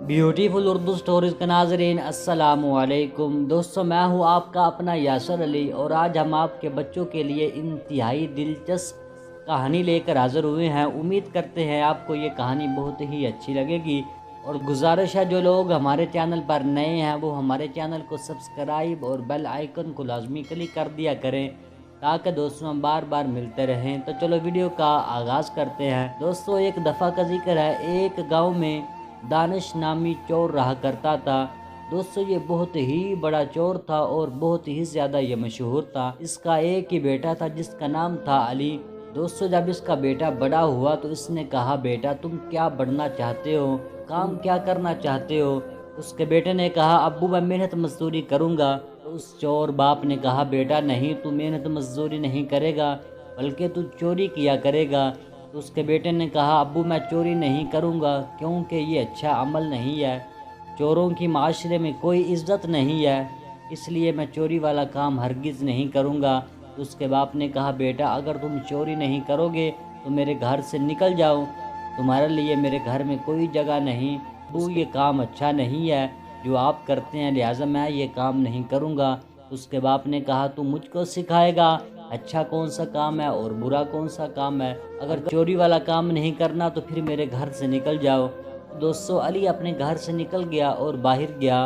Beautiful Urdu stories के नाज़रीन अस्सलामु अलैकुम। दोस्तों, मैं हूँ आपका अपना यासर अली और आज हम आपके बच्चों के लिए इंतहाई दिलचस्प कहानी लेकर हाज़िर हुए हैं। उम्मीद करते हैं आपको ये कहानी बहुत ही अच्छी लगेगी और गुजारिश है जो लोग हमारे चैनल पर नए हैं वो हमारे चैनल को सब्सक्राइब और बेल आइकन को लाजमी क्लिक कर दिया करें ताकि दोस्तों हम बार बार मिलते रहें। तो चलो वीडियो का आगाज़ करते हैं। दोस्तों, एक दफ़ा का जिक्र है, एक गाँव में दानिश नामी चोर रहा करता था। दोस्तों, ये बहुत ही बड़ा चोर था और बहुत ही ज़्यादा ये मशहूर था। इसका एक ही बेटा था जिसका नाम था अली। दोस्तों, जब इसका बेटा बड़ा हुआ तो इसने कहा, बेटा तुम क्या बनना चाहते हो, काम क्या करना चाहते हो? उसके बेटे ने कहा, अब्बू मैं मेहनत मजदूरी करूँगा। तो उस चोर बाप ने कहा, बेटा नहीं, तू मेहनत मजदूरी नहीं करेगा बल्कि तू चोरी किया करेगा। तो उसके बेटे ने कहा, अब्बू मैं चोरी नहीं करूँगा क्योंकि ये अच्छा अमल नहीं है, चोरों की माशरे में कोई इज़्ज़त नहीं है, इसलिए मैं चोरी वाला काम हरगिज़ नहीं करूँगा। तो उसके बाप ने कहा, बेटा अगर तुम चोरी नहीं करोगे तो मेरे घर से निकल जाओ, तुम्हारे लिए मेरे घर में कोई जगह नहीं। अब्बू ये काम अच्छा नहीं है जो आप करते हैं, लिहाजा मैं ये काम नहीं करूँगा। तो उसके बाप ने कहा, तू मुझको सिखाएगा अच्छा कौन सा काम है और बुरा कौन सा काम है? अगर चोरी वाला काम नहीं करना तो फिर मेरे घर से निकल जाओ। दोस्तों, अली अपने घर से निकल गया और बाहर गया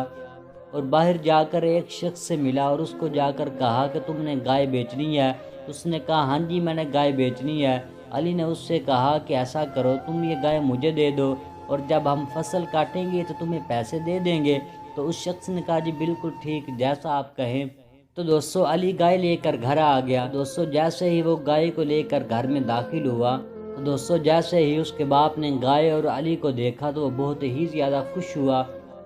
और बाहर जाकर एक शख्स से मिला और उसको जाकर कहा कि तुमने गाय बेचनी है? उसने कहा, हाँ जी मैंने गाय बेचनी है। अली ने उससे कहा कि ऐसा करो, तुम ये गाय मुझे दे दो और जब हम फसल काटेंगे तो तुम्हें पैसे दे देंगे। तो उस शख्स ने कहा, जी बिल्कुल ठीक, जैसा आप कहें। तो दोस्तों, अली गाय लेकर घर आ गया। दोस्तों, जैसे ही वो गाय को लेकर घर में दाखिल हुआ तो दोस्तों जैसे ही उसके बाप ने गाय और अली को देखा तो वो बहुत ही ज़्यादा खुश हुआ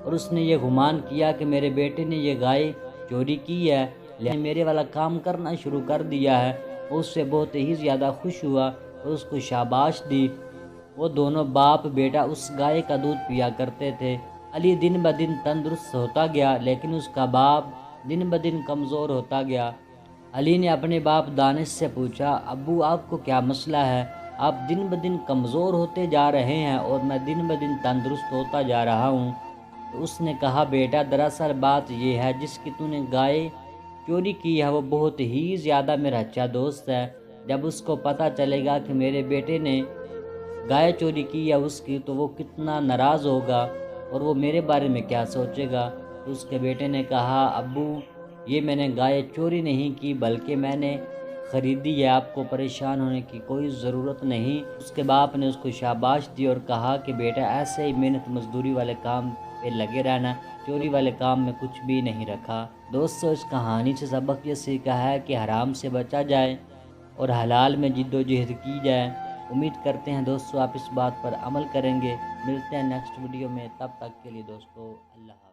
और उसने ये गुमान किया कि मेरे बेटे ने ये गाय चोरी की है, लेकिन मेरे वाला काम करना शुरू कर दिया है। उससे बहुत ही ज़्यादा खुश हुआ और उसको शाबाश दी। वो दोनों बाप बेटा उस गाय का दूध पिया करते थे। अली दिन ब दिन तंदुरुस्त होता गया लेकिन उसका बाप दिन ब दिन कमज़ोर होता गया। अली ने अपने बाप दानिश से पूछा, अब्बू आपको क्या मसला है? आप दिन ब दिन कमज़ोर होते जा रहे हैं और मैं दिन ब दिन तंदुरुस्त होता जा रहा हूँ। तो उसने कहा, बेटा दरअसल बात यह है, जिसकी तूने गाय चोरी की है वो बहुत ही ज़्यादा मेरा अच्छा दोस्त है। जब उसको पता चलेगा कि मेरे बेटे ने गाय चोरी की है उसकी, तो वो कितना नाराज़ होगा और वो मेरे बारे में क्या सोचेगा। तो उसके बेटे ने कहा, अब्बू ये मैंने गाय चोरी नहीं की बल्कि मैंने ख़रीदी है, आपको परेशान होने की कोई ज़रूरत नहीं। उसके बाप ने उसको शाबाश दी और कहा कि बेटा ऐसे ही मेहनत मजदूरी वाले काम पे लगे रहना, चोरी वाले काम में कुछ भी नहीं रखा। दोस्तों, इस कहानी से सबक ये सीखा है कि हराम से बचा जाए और हलाल में जिद्दोजहद की जाए। उम्मीद करते हैं दोस्तों आप इस बात पर अमल करेंगे। मिलते हैं नेक्स्ट वीडियो में, तब तक के लिए दोस्तों अल्लाह हाफ़िज़।